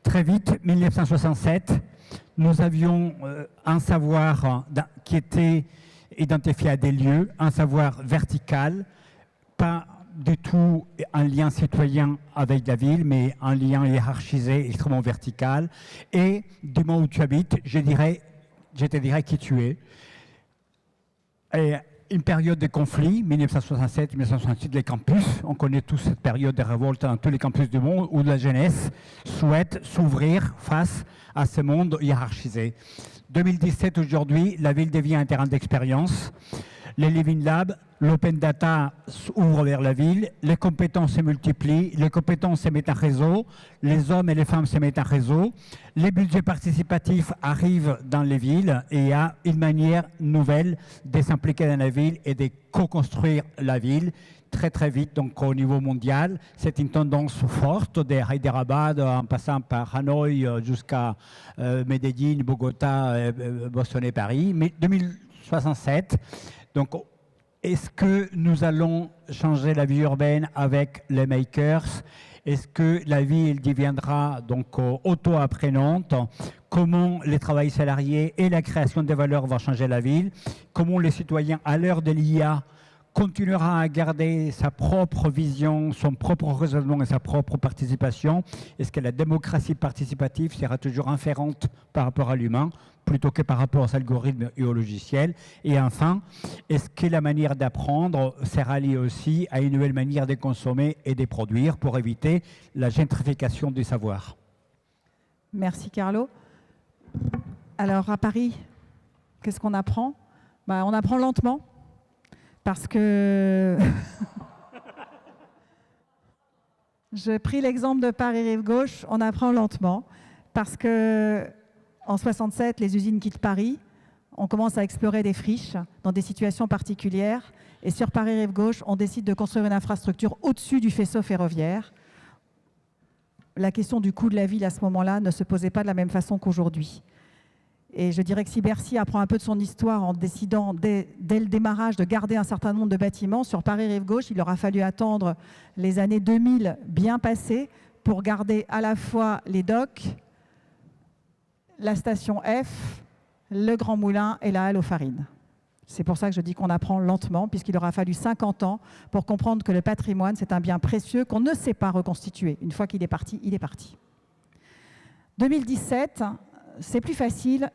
Très vite, 1967, nous avions un savoir qui était identifié à des lieux, un savoir vertical, pas du tout un lien citoyen avec la ville, mais un lien hiérarchisé, extrêmement vertical. Et du moment où tu habites, je te dirais qui tu es. Et une période de conflit, 1967-1968, les campus. On connaît tous cette période de révolte dans tous les campus du monde où la jeunesse souhaite s'ouvrir face à ce monde hiérarchisé. 2017, aujourd'hui, la ville devient un terrain d'expérience. Les Living Labs, l'open data ouvre vers la ville, les compétences se multiplient, les compétences se mettent en réseau, les hommes et les femmes se mettent en réseau, les budgets participatifs arrivent dans les villes et il y a une manière nouvelle de s'impliquer dans la ville et de co-construire la ville très très vite. Donc au niveau mondial, c'est une tendance forte de Hyderabad en passant par Hanoï jusqu'à Medellín, Bogota, Boston et Paris. Mais 2067, donc, est-ce que nous allons changer la vie urbaine avec les makers? Est-ce que la ville deviendra donc auto-apprenante? Comment les travails salariés et la création de valeurs vont changer la ville? Comment les citoyens, à l'heure de l'IA, continuera à garder sa propre vision, son propre raisonnement et sa propre participation? Est-ce que la démocratie participative sera toujours inférente par rapport à l'humain plutôt que par rapport aux algorithmes et aux logiciels? Et enfin, est-ce que la manière d'apprendre sera liée aussi à une nouvelle manière de consommer et de produire pour éviter la gentrification du savoir? Merci Carlo. Alors à Paris, qu'est-ce qu'on apprend? On apprend lentement. Parce que je pris l'exemple de Paris-Rive-Gauche, on apprend lentement. Parce que en 67, les usines quittent Paris, on commence à explorer des friches dans des situations particulières. Et sur Paris-Rive-Gauche, on décide de construire une infrastructure au-dessus du faisceau ferroviaire. La question du coût de la ville à ce moment-là ne se posait pas de la même façon qu'aujourd'hui. Et je dirais que si Bercy apprend un peu de son histoire en décidant dès le démarrage de garder un certain nombre de bâtiments, sur Paris-Rive-Gauche, il aura fallu attendre les années 2000 bien passées pour garder à la fois les docks, la station F, le Grand Moulin et la halle aux farines. C'est pour ça que je dis qu'on apprend lentement, puisqu'il aura fallu 50 ans pour comprendre que le patrimoine, c'est un bien précieux qu'on ne sait pas reconstituer. Une fois qu'il est parti, il est parti. 2017, c'est plus facile.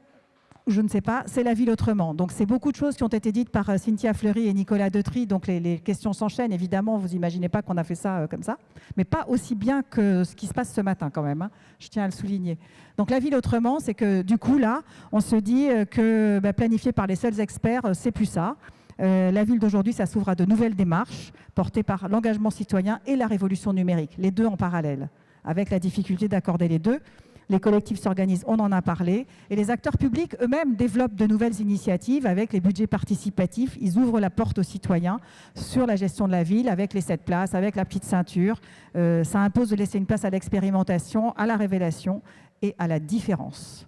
Je ne sais pas, c'est la ville autrement. Donc c'est beaucoup de choses qui ont été dites par Cynthia Fleury et Nicolas Detry, donc les questions s'enchaînent, évidemment, vous n'imaginez pas qu'on a fait ça comme ça, mais pas aussi bien que ce qui se passe ce matin quand même, hein. Je tiens à le souligner. Donc la ville autrement, c'est que du coup là, on se dit que planifié par les seuls experts, c'est plus ça. La ville d'aujourd'hui, ça s'ouvre à de nouvelles démarches portées par l'engagement citoyen et la révolution numérique, les deux en parallèle, avec la difficulté d'accorder les deux. Les collectifs s'organisent, on en a parlé, et les acteurs publics eux-mêmes développent de nouvelles initiatives avec les budgets participatifs. Ils ouvrent la porte aux citoyens sur la gestion de la ville avec les 7 places, avec la petite ceinture. Ça impose de laisser une place à l'expérimentation, à la révélation et à la différence.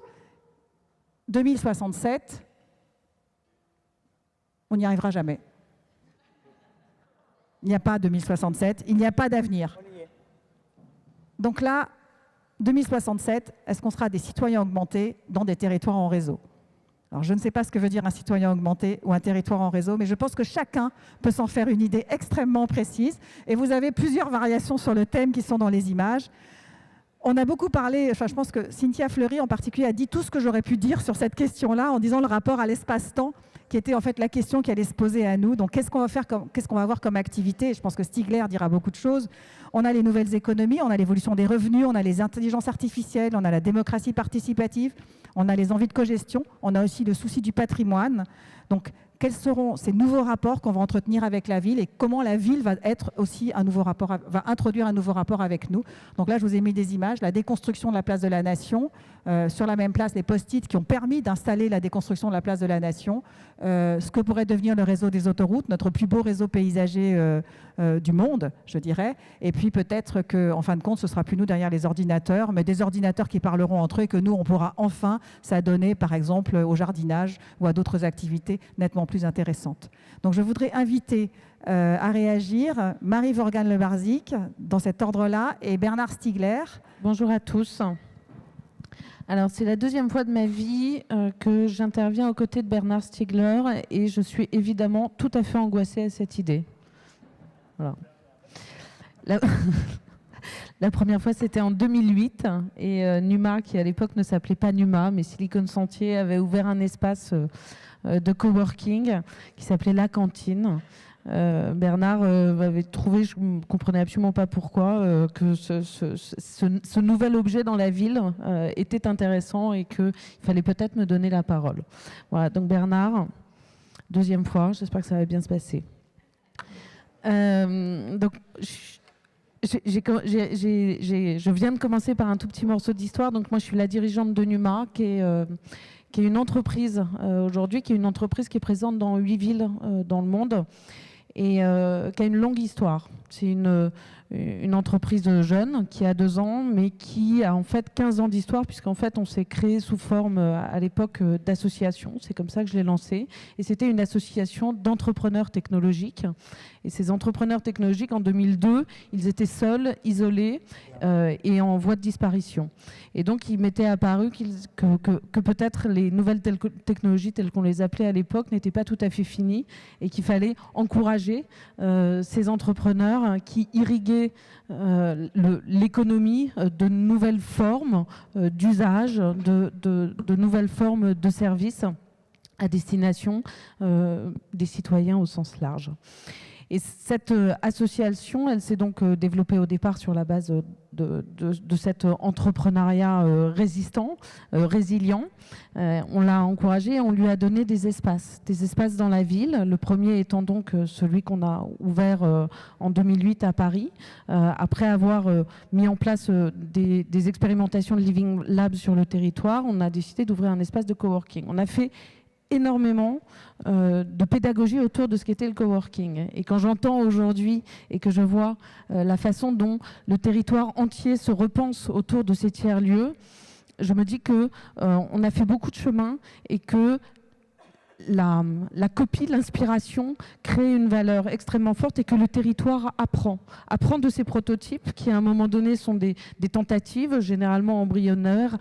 2067, on n'y arrivera jamais. Il n'y a pas 2067, il n'y a pas d'avenir. Donc là, 2067, est-ce qu'on sera des citoyens augmentés dans des territoires en réseau? Alors, je ne sais pas ce que veut dire un citoyen augmenté ou un territoire en réseau, mais je pense que chacun peut s'en faire une idée extrêmement précise. Et vous avez plusieurs variations sur le thème qui sont dans les images. On a beaucoup parlé, enfin, je pense que Cynthia Fleury en particulier a dit tout ce que j'aurais pu dire sur cette question-là en disant le rapport à l'espace-temps, qui était en fait la question qui allait se poser à nous. Donc, qu'est-ce qu'on va faire, qu'est-ce qu'on va avoir comme activité? Je pense que Stigler dira beaucoup de choses. On a les nouvelles économies, on a l'évolution des revenus, on a les intelligences artificielles, on a la démocratie participative, on a les envies de cogestion, on a aussi le souci du patrimoine. Donc, quels seront ces nouveaux rapports qu'on va entretenir avec la ville et comment la ville va être aussi va introduire un nouveau rapport avec nous. Donc là, je vous ai mis des images, la déconstruction de la place de la Nation, sur la même place, les post-it qui ont permis d'installer la déconstruction de la place de la Nation, ce que pourrait devenir le réseau des autoroutes, notre plus beau réseau paysager du monde, je dirais. Et puis peut-être qu'en fin de compte, ce sera plus nous derrière les ordinateurs, mais des ordinateurs qui parleront entre eux et que nous, on pourra enfin s'adonner, par exemple, au jardinage ou à d'autres activités nettement plus intéressantes. Donc je voudrais inviter à réagir Marie Vorgan-Lebarzik, dans cet ordre-là, et Bernard Stigler. Bonjour à tous. Alors, c'est la deuxième fois de ma vie que j'interviens aux côtés de Bernard Stiegler et je suis évidemment tout à fait angoissée à cette idée. Voilà. La première fois, c'était en 2008 et Numa, qui à l'époque ne s'appelait pas Numa, mais Silicon Sentier, avait ouvert un espace de coworking qui s'appelait La Cantine. Bernard avait trouvé, je ne comprenais absolument pas pourquoi, que ce nouvel objet dans la ville était intéressant et qu'il fallait peut-être me donner la parole. Voilà, donc Bernard, deuxième fois, j'espère que ça va bien se passer. Donc, je viens de commencer par un tout petit morceau d'histoire. Donc moi, je suis la dirigeante de Numa, qui est une entreprise aujourd'hui, qui est une entreprise qui est présente dans 8 villes dans le monde et qui a une longue histoire. C'est une entreprise jeune qui a 2 ans, mais qui a en fait 15 ans d'histoire, puisqu'en fait on s'est créé sous forme à l'époque d'association. C'est comme ça que je l'ai lancé. Et c'était une association d'entrepreneurs technologiques. Et ces entrepreneurs technologiques, en 2002, ils étaient seuls, isolés et en voie de disparition. Et donc, il m'était apparu que peut-être les nouvelles technologies telles qu'on les appelait à l'époque n'étaient pas tout à fait finies et qu'il fallait encourager ces entrepreneurs qui irriguaient l'économie de nouvelles formes d'usage, de nouvelles formes de services à destination des citoyens au sens large. Et cette association, elle s'est donc développée au départ sur la base de cet entrepreneuriat résistant, résilient. On l'a encouragé et on lui a donné des espaces dans la ville. Le premier étant donc celui qu'on a ouvert en 2008 à Paris, après avoir mis en place des expérimentations de Living Lab sur le territoire. On a décidé d'ouvrir un espace de coworking. On a fait énormément de pédagogie autour de ce qu'était le coworking. Et quand j'entends aujourd'hui et que je vois la façon dont le territoire entier se repense autour de ces tiers-lieux, je me dis qu'on a fait beaucoup de chemin et que la copie, l'inspiration crée une valeur extrêmement forte et que le territoire apprend de ces prototypes qui à un moment donné sont des tentatives généralement embryonnaires,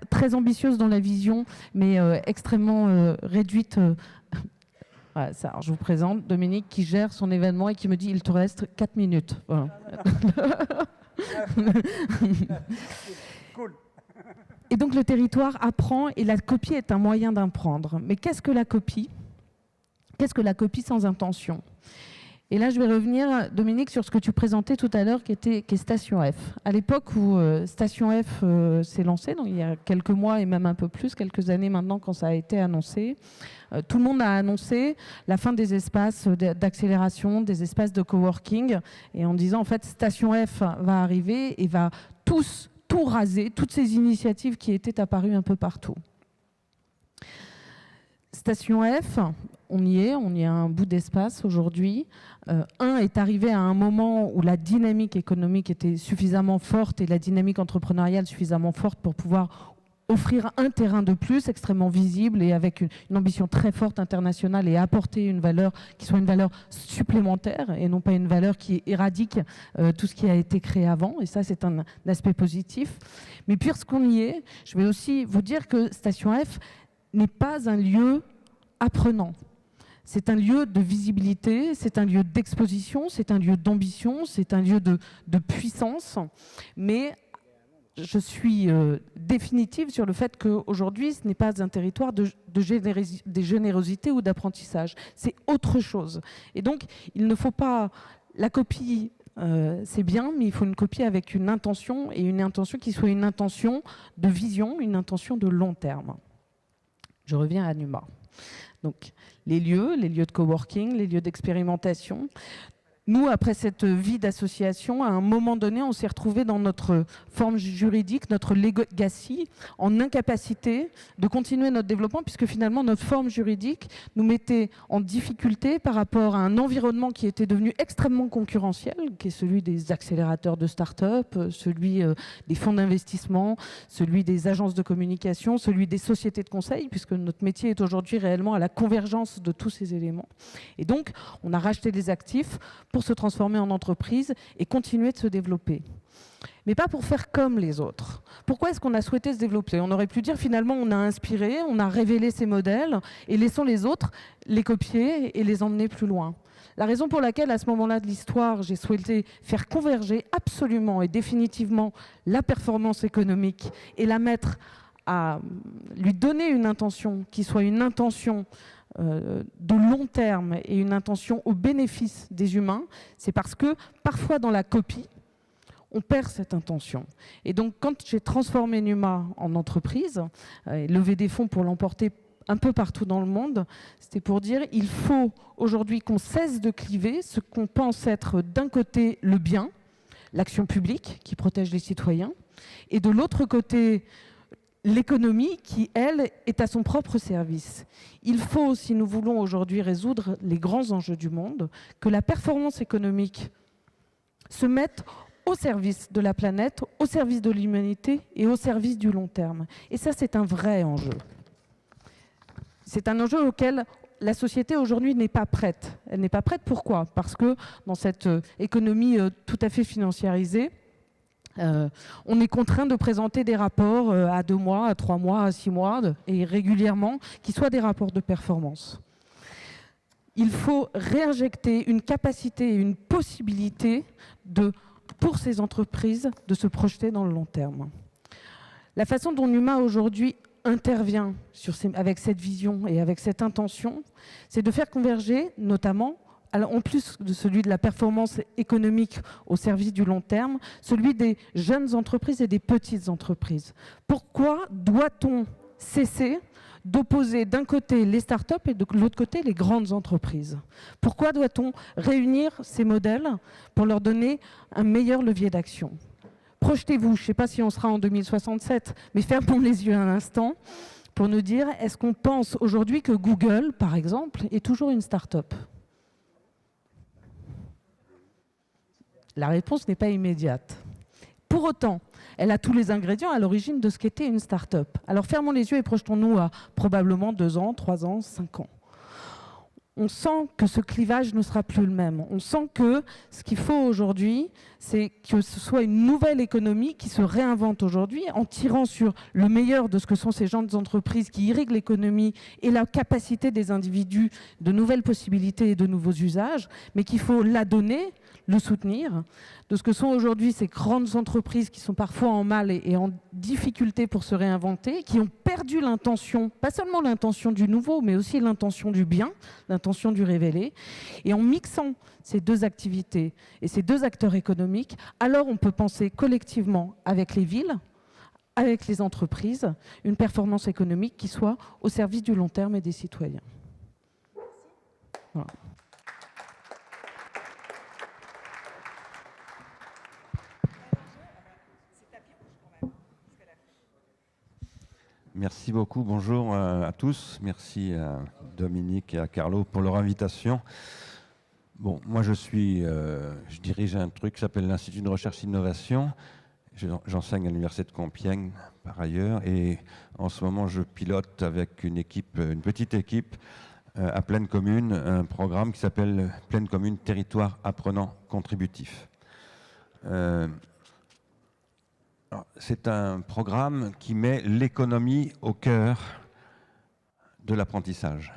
très ambitieuses dans la vision mais extrêmement réduites. Voilà, ça, alors je vous présente Dominique qui gère son événement et qui me dit il te reste 4 minutes. Voilà. Cool. Et donc le territoire apprend et la copie est un moyen d'apprendre. Mais qu'est-ce que la copie? Qu'est-ce que la copie sans intention? Et là, je vais revenir, Dominique, sur ce que tu présentais tout à l'heure, qui est Station F. À l'époque où Station F s'est lancée, donc il y a quelques mois et même un peu plus, quelques années maintenant quand ça a été annoncé, tout le monde a annoncé la fin des espaces d'accélération, des espaces de coworking, et en disant en fait Station F va arriver et va tout raser, toutes ces initiatives qui étaient apparues un peu partout. Station F, on y est à un bout d'espace aujourd'hui. Est arrivé à un moment où la dynamique économique était suffisamment forte et la dynamique entrepreneuriale suffisamment forte pour pouvoir offrir un terrain de plus extrêmement visible et avec une ambition très forte internationale et apporter une valeur qui soit une valeur supplémentaire et non pas une valeur qui éradique tout ce qui a été créé avant. Et ça, c'est un aspect positif. Mais puisqu'on y est, je vais aussi vous dire que Station F n'est pas un lieu apprenant. C'est un lieu de visibilité, c'est un lieu d'exposition, c'est un lieu d'ambition, c'est un lieu de puissance. Mais je suis définitive sur le fait qu'aujourd'hui, ce n'est pas un territoire de générosité ou d'apprentissage. C'est autre chose. Et donc, il ne faut pas... La copie, c'est bien, mais il faut une copie avec une intention, et une intention qui soit une intention de vision, une intention de long terme. Je reviens à Numa. Donc, les lieux de coworking, les lieux d'expérimentation. Nous, après cette vie d'association, à un moment donné, on s'est retrouvés dans notre forme juridique, notre legacy, en incapacité de continuer notre développement, puisque finalement, notre forme juridique nous mettait en difficulté par rapport à un environnement qui était devenu extrêmement concurrentiel, qui est celui des accélérateurs de start-up, celui des fonds d'investissement, celui des agences de communication, celui des sociétés de conseil, puisque notre métier est aujourd'hui réellement à la convergence de tous ces éléments. Et donc, on a racheté des actifs pour se transformer en entreprise et continuer de se développer. mais pas pour faire comme les autres. Pourquoi est-ce qu'on a souhaité se développer? On aurait pu dire finalement on a inspiré, on a révélé ces modèles et laissons les autres les copier et les emmener plus loin. La raison pour laquelle à ce moment-là de l'histoire j'ai souhaité faire converger absolument et définitivement la performance économique et la mettre à lui donner une intention qui soit une intention de long terme et une intention au bénéfice des humains, c'est parce que parfois dans la copie, on perd cette intention. Et donc, quand j'ai transformé Numa en entreprise, et levé des fonds pour l'emporter un peu partout dans le monde, c'était pour dire il faut aujourd'hui qu'on cesse de cliver ce qu'on pense être d'un côté le bien, l'action publique qui protège les citoyens, et de l'autre côté l'économie qui, elle, est à son propre service. Il faut, si nous voulons aujourd'hui résoudre les grands enjeux du monde, que la performance économique se mette au service de la planète, au service de l'humanité et au service du long terme. Et ça, c'est un vrai enjeu. C'est un enjeu auquel la société aujourd'hui n'est pas prête. Elle n'est pas prête, pourquoi? Parce que dans cette économie tout à fait financiarisée, on est contraint de présenter des rapports à 2 mois, à 3 mois, à 6 mois, et régulièrement, qui soient des rapports de performance. Il faut réinjecter une capacité et une possibilité pour ces entreprises de se projeter dans le long terme. La façon dont Numa aujourd'hui intervient avec cette vision et avec cette intention, c'est de faire converger notamment, en plus de celui de la performance économique au service du long terme, celui des jeunes entreprises et des petites entreprises. Pourquoi doit-on cesser d'opposer d'un côté les startups et de l'autre côté les grandes entreprises? Pourquoi doit-on réunir ces modèles pour leur donner un meilleur levier d'action? Projetez-vous, je ne sais pas si on sera en 2067, mais fermons les yeux un instant pour nous dire, est-ce qu'on pense aujourd'hui que Google, par exemple, est toujours une start-up? La réponse n'est pas immédiate. Pour autant, elle a tous les ingrédients à l'origine de ce qu'était une start-up. Alors fermons les yeux et projetons-nous à probablement 2 ans, 3 ans, 5 ans. On sent que ce clivage ne sera plus le même. On sent que ce qu'il faut aujourd'hui, c'est que ce soit une nouvelle économie qui se réinvente aujourd'hui en tirant sur le meilleur de ce que sont ces grandes entreprises qui irriguent l'économie et la capacité des individus de nouvelles possibilités et de nouveaux usages, mais qu'il faut la donner, le soutenir, de ce que sont aujourd'hui ces grandes entreprises qui sont parfois en mal et en difficulté pour se réinventer, qui ont perdu l'intention, pas seulement l'intention du nouveau, mais aussi l'intention du bien, l'intention du révélé. Et en mixant ces deux activités et ces deux acteurs économiques, alors on peut penser collectivement avec les villes, avec les entreprises, une performance économique qui soit au service du long terme et des citoyens. Voilà. Merci beaucoup, bonjour à tous. Merci à Dominique et à Carlo pour leur invitation. Bon, moi je dirige un truc qui s'appelle l'Institut de Recherche et Innovation. J'enseigne à l'Université de Compiègne par ailleurs et en ce moment je pilote avec une petite équipe à Pleine Commune, un programme qui s'appelle Pleine Commune Territoire Apprenant Contributif. C'est un programme qui met l'économie au cœur de l'apprentissage.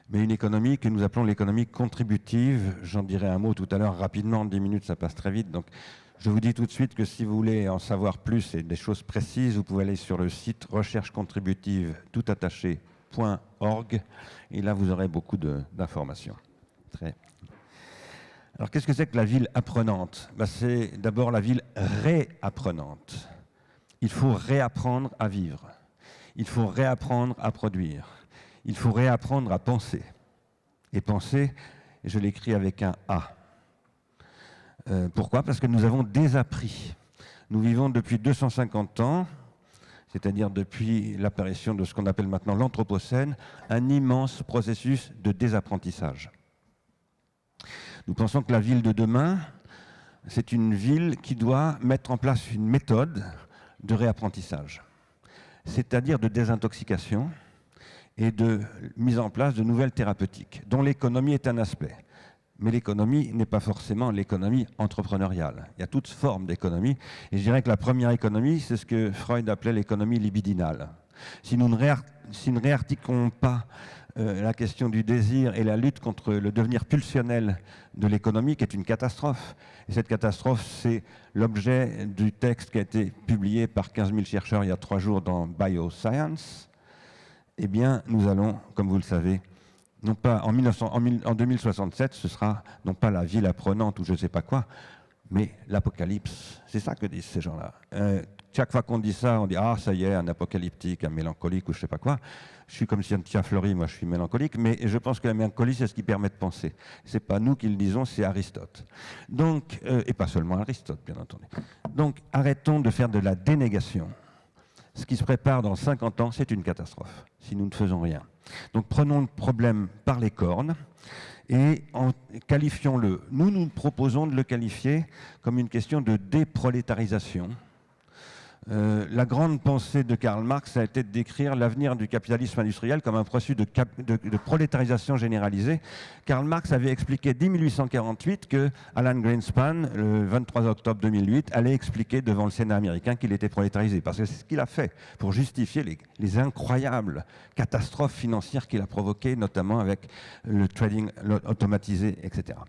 Mais une économie que nous appelons l'économie contributive. J'en dirai un mot tout à l'heure rapidement, en 10 minutes, ça passe très vite. Donc, je vous dis tout de suite que si vous voulez en savoir plus et des choses précises, vous pouvez aller sur le site recherchecontributive.org et là, vous aurez beaucoup d'informations. Alors, qu'est-ce que c'est que la ville apprenante? C'est d'abord la ville réapprenante. Il faut réapprendre à vivre. Il faut réapprendre à produire. Il faut réapprendre à penser. Et penser, je l'écris avec un A. Pourquoi? Parce que nous avons désappris. Nous vivons depuis 250 ans, c'est-à-dire depuis l'apparition de ce qu'on appelle maintenant l'Anthropocène, un immense processus de désapprentissage. Nous pensons que la ville de demain, c'est une ville qui doit mettre en place une méthode de réapprentissage, c'est-à-dire de désintoxication et de mise en place de nouvelles thérapeutiques, dont l'économie est un aspect. Mais l'économie n'est pas forcément l'économie entrepreneuriale. Il y a toutes formes d'économie. Et je dirais que la première économie, c'est ce que Freud appelait l'économie libidinale. Si nous ne réarticulons pas la question du désir et la lutte contre le devenir pulsionnel de l'économie, qui est une catastrophe. Et cette catastrophe, c'est l'objet du texte qui a été publié par 15 000 chercheurs il y a 3 jours dans Bioscience. Eh bien, nous allons, comme vous le savez, non pas en 2067, ce sera non pas la ville apprenante ou je ne sais pas quoi, mais l'apocalypse. C'est ça que disent ces gens-là. Chaque fois qu'on dit ça, on dit « Ah, ça y est, un apocalyptique, un mélancolique ou je ne sais pas quoi ». Je suis comme Cynthia Fleury, moi je suis mélancolique, mais je pense que la mélancolie, c'est ce qui permet de penser. Ce n'est pas nous qui le disons, c'est Aristote. Donc, et pas seulement Aristote, bien entendu. Donc, arrêtons de faire de la dénégation. Ce qui se prépare dans 50 ans, c'est une catastrophe, si nous ne faisons rien. Donc, prenons le problème par les cornes et qualifions-le. Nous proposons de le qualifier comme une question de déprolétarisation. La grande pensée de Karl Marx a été de décrire l'avenir du capitalisme industriel comme un processus de prolétarisation généralisée. Karl Marx avait expliqué dès 1848 que Alan Greenspan, le 23 octobre 2008, allait expliquer devant le Sénat américain qu'il était prolétarisé. Parce que c'est ce qu'il a fait pour justifier les incroyables catastrophes financières qu'il a provoquées, notamment avec le trading automatisé, etc.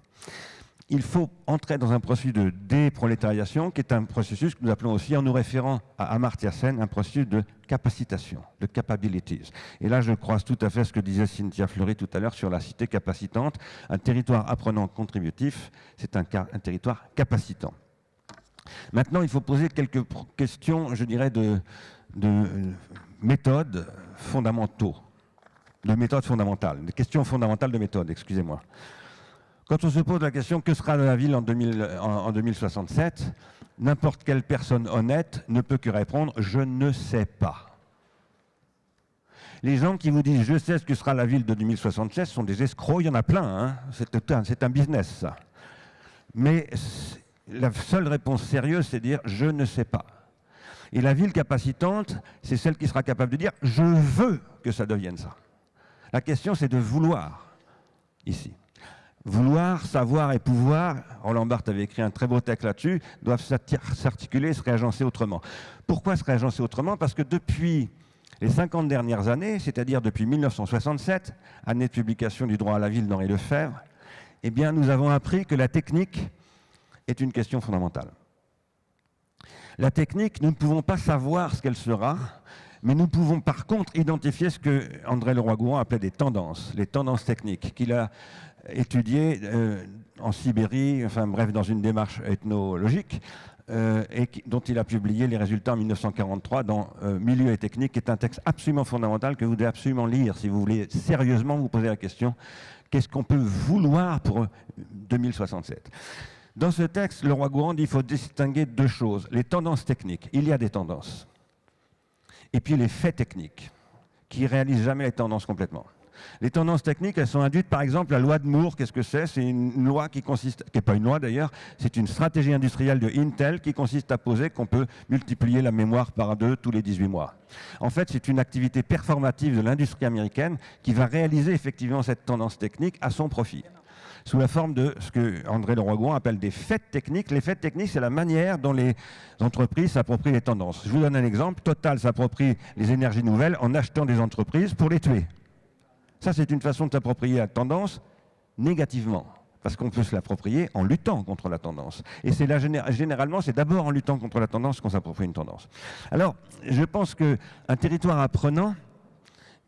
Il faut entrer dans un processus de déprolétarisation, qui est un processus que nous appelons aussi, en nous référant à Amartya Sen, un processus de capacitation, de capabilities. Et là, je croise tout à fait ce que disait Cynthia Fleury tout à l'heure sur la cité capacitante. Un territoire apprenant contributif, c'est un territoire capacitant. Maintenant, il faut poser quelques questions, je dirais, de méthodes fondamentaux, de méthodes fondamentales, des questions fondamentales de méthode, excusez-moi. Quand on se pose la question « Que sera la ville en 2067 ?» n'importe quelle personne honnête ne peut que répondre « Je ne sais pas ». Les gens qui vous disent « Je sais ce que sera la ville de 2067 » sont des escrocs, il y en a plein, hein. C'est un business, ça. Mais la seule réponse sérieuse, c'est de dire « Je ne sais pas ». Et la ville capacitante, c'est celle qui sera capable de dire « Je veux que ça devienne ça ». La question, c'est de vouloir, ici. Vouloir, savoir et pouvoir, Roland Barthes avait écrit un très beau texte là-dessus, doivent s'articuler, se réagencer autrement. Pourquoi se réagencer autrement? Parce que depuis les 50 dernières années, c'est-à-dire depuis 1967, année de publication du droit à la ville d'Henri Lefebvre, eh bien, nous avons appris que la technique est une question fondamentale. La technique, nous ne pouvons pas savoir ce qu'elle sera, mais nous pouvons par contre identifier ce que André Leroi-Gourhan appelait des tendances, les tendances techniques, qu'il a étudié en Sibérie, enfin bref, dans une démarche ethnologique, et dont il a publié les résultats en 1943 dans Milieu et technique, qui est un texte absolument fondamental que vous devez absolument lire si vous voulez sérieusement vous poser la question qu'est-ce qu'on peut vouloir pour 2067. Dans ce texte, Leroi-Gourhan dit qu'il faut distinguer deux choses. Les tendances techniques, il y a des tendances, et puis les faits techniques, qui ne réalisent jamais les tendances complètement. Les tendances techniques, elles sont induites, par exemple, la loi de Moore. Qu'est-ce que c'est? C'est une loi qui consiste, qui n'est pas une loi d'ailleurs, c'est une stratégie industrielle de Intel qui consiste à poser qu'on peut multiplier la mémoire par 2 tous les 18 mois. En fait, c'est une activité performative de l'industrie américaine qui va réaliser effectivement cette tendance technique à son profit, sous la forme de ce que André Leroi-Gourhan appelle des faits techniques. Les faits techniques, c'est la manière dont les entreprises s'approprient les tendances. Je vous donne un exemple. Total s'approprie les énergies nouvelles en achetant des entreprises pour les tuer. Ça, c'est une façon de s'approprier la tendance négativement, parce qu'on peut se l'approprier en luttant contre la tendance. Et généralement, c'est d'abord en luttant contre la tendance qu'on s'approprie une tendance. Alors, je pense qu'un territoire apprenant,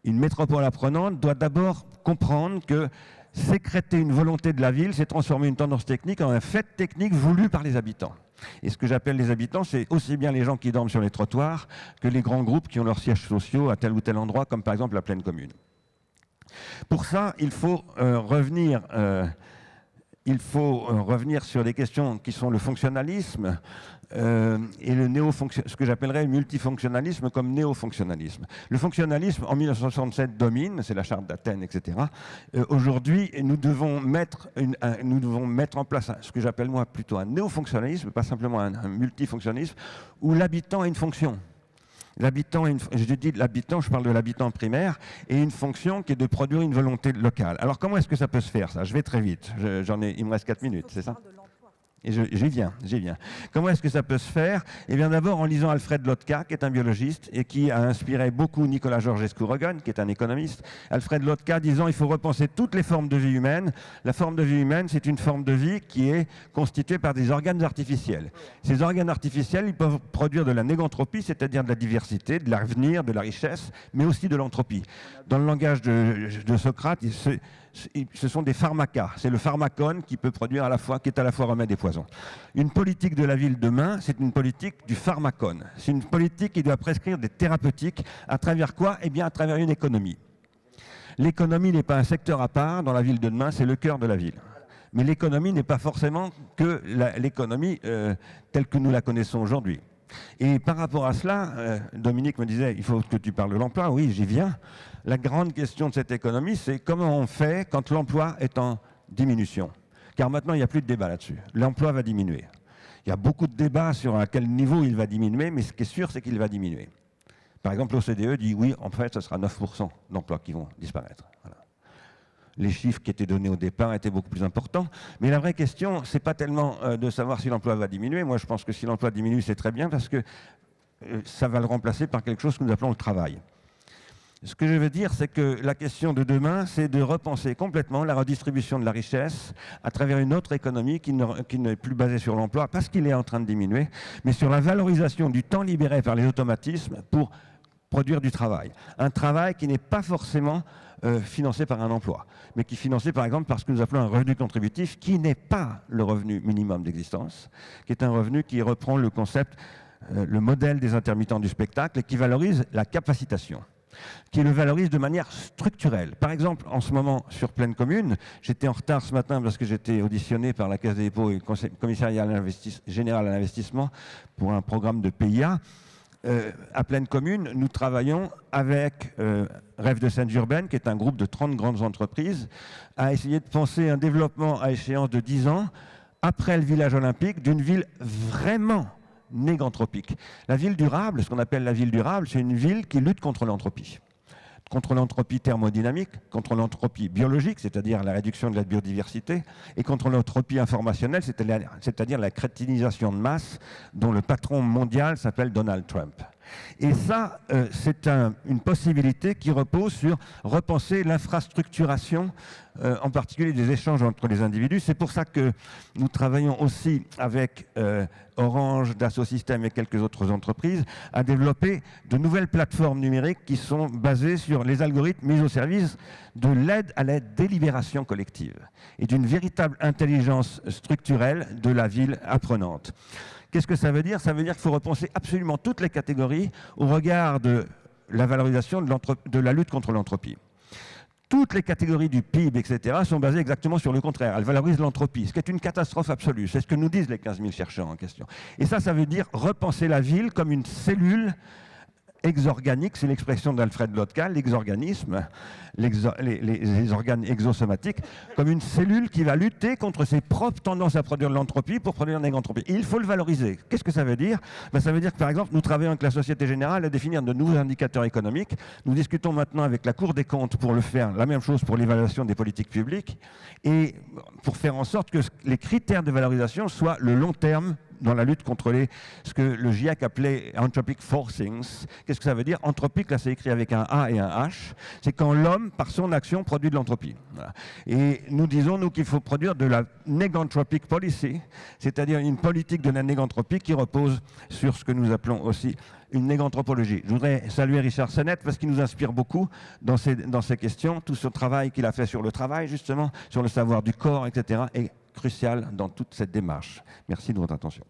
une métropole apprenante, doit d'abord comprendre que sécréter une volonté de la ville, c'est transformer une tendance technique en un fait technique voulu par les habitants. Et ce que j'appelle les habitants, c'est aussi bien les gens qui dorment sur les trottoirs que les grands groupes qui ont leurs sièges sociaux à tel ou tel endroit, comme par exemple la pleine commune. Pour ça, il faut revenir sur des questions qui sont le fonctionnalisme et ce que j'appellerais le multifonctionnalisme comme néofonctionnalisme. Le fonctionnalisme, en 1967, domine, c'est la charte d'Athènes, etc. Aujourd'hui, nous devons mettre en place ce que j'appelle moi plutôt un néofonctionnalisme, pas simplement un multifonctionnalisme, où l'habitant a une fonction. L'habitant, je dis l'habitant, je parle de l'habitant primaire, et une fonction qui est de produire une volonté locale. Alors comment est-ce que ça peut se faire, ça? Je vais très vite, il me reste 4 minutes, c'est ça? Et j'y viens. Comment est-ce que ça peut se faire? Eh bien d'abord en lisant Alfred Lotka, qui est un biologiste et qui a inspiré beaucoup Nicolas Georgescu-Roegen, qui est un économiste. Alfred Lotka disant il faut repenser toutes les formes de vie humaine. La forme de vie humaine, c'est une forme de vie qui est constituée par des organes artificiels. Ces organes artificiels, ils peuvent produire de la négantropie, c'est-à-dire de la diversité, de l'avenir, de la richesse, mais aussi de l'entropie. Dans le langage de Socrate, ce sont des pharmacas. C'est le pharmacone qui peut produire qui est à la fois remède et poison. Une politique de la ville demain, c'est une politique du pharmacone. C'est une politique qui doit prescrire des thérapeutiques. À travers quoi? Eh bien, à travers une économie. L'économie n'est pas un secteur à part dans la ville de demain, c'est le cœur de la ville. Mais l'économie n'est pas forcément que l'économie telle que nous la connaissons aujourd'hui. Et par rapport à cela, Dominique me disait, il faut que tu parles de l'emploi. Oui, j'y viens. La grande question de cette économie, c'est comment on fait quand l'emploi est en diminution. Car maintenant, il n'y a plus de débat là-dessus. L'emploi va diminuer. Il y a beaucoup de débats sur à quel niveau il va diminuer, mais ce qui est sûr, c'est qu'il va diminuer. Par exemple, l'OCDE dit, oui, en fait, ce sera 9% d'emplois qui vont disparaître. Voilà. Les chiffres qui étaient donnés au départ étaient beaucoup plus importants. Mais la vraie question, ce n'est pas tellement de savoir si l'emploi va diminuer. Moi, je pense que si l'emploi diminue, c'est très bien parce que ça va le remplacer par quelque chose que nous appelons le travail. Ce que je veux dire, c'est que la question de demain, c'est de repenser complètement la redistribution de la richesse à travers une autre économie qui n'est plus basée sur l'emploi, parce qu'il est en train de diminuer, mais sur la valorisation du temps libéré par les automatismes pour produire du travail. Un travail qui n'est pas forcément financé par un emploi, mais qui est financé par exemple par ce que nous appelons un revenu contributif, qui n'est pas le revenu minimum d'existence, qui est un revenu qui reprend le concept, le modèle des intermittents du spectacle et qui valorise la capacitation, qui le valorise de manière structurelle. Par exemple, en ce moment, sur Plaine Commune, j'étais en retard ce matin parce que j'étais auditionné par la Caisse des dépôts et le Commissariat général à l'investissement pour un programme de PIA. À Plaine Commune, nous travaillons avec Rêve de Seine-Urbaine, qui est un groupe de 30 grandes entreprises, à essayer de penser un développement à échéance de 10 ans, après le village olympique, d'une ville vraiment négantropique. La ville durable, ce qu'on appelle la ville durable, c'est une ville qui lutte contre l'entropie. Contre l'entropie thermodynamique, contre l'entropie biologique, c'est-à-dire la réduction de la biodiversité, et contre l'entropie informationnelle, c'est-à-dire la crétinisation de masse dont le patron mondial s'appelle Donald Trump. Et ça, c'est une possibilité qui repose sur repenser l'infrastructuration, en particulier des échanges entre les individus. C'est pour ça que nous travaillons aussi avec Orange, Dassault Systèmes et quelques autres entreprises à développer de nouvelles plateformes numériques qui sont basées sur les algorithmes mis au service de l'aide à la délibération collective et d'une véritable intelligence structurelle de la ville apprenante. Qu'est-ce que ça veut dire? Ça veut dire qu'il faut repenser absolument toutes les catégories au regard de la valorisation de la lutte contre l'entropie. Toutes les catégories du PIB, etc., sont basées exactement sur le contraire. Elles valorisent l'entropie, ce qui est une catastrophe absolue. C'est ce que nous disent les 15 000 chercheurs en question. Et ça veut dire repenser la ville comme une cellule exorganique, c'est l'expression d'Alfred Lotka, l'exorganisme, les organes exosomatiques, comme une cellule qui va lutter contre ses propres tendances à produire de l'entropie pour produire de la négantropie. Et il faut le valoriser. Qu'est-ce que ça veut dire? Ça veut dire que, par exemple, nous travaillons avec la Société Générale à définir de nouveaux indicateurs économiques. Nous discutons maintenant avec la Cour des comptes pour le faire, la même chose pour l'évaluation des politiques publiques, et pour faire en sorte que les critères de valorisation soient le long terme dans la lutte contre ce que le GIEC appelait anthropic forcings. Qu'est-ce que ça veut dire? Anthropique, là c'est écrit avec un A et un H. C'est quand l'homme, par son action, produit de l'entropie. Voilà. Et nous disons, nous, qu'il faut produire de la négantropic policy, c'est-à-dire une politique de la négantropie qui repose sur ce que nous appelons aussi une néganthropologie. Je voudrais saluer Richard Sennett parce qu'il nous inspire beaucoup dans ces questions. Tout ce travail qu'il a fait sur le travail, justement, sur le savoir du corps, etc., est crucial dans toute cette démarche. Merci de votre attention.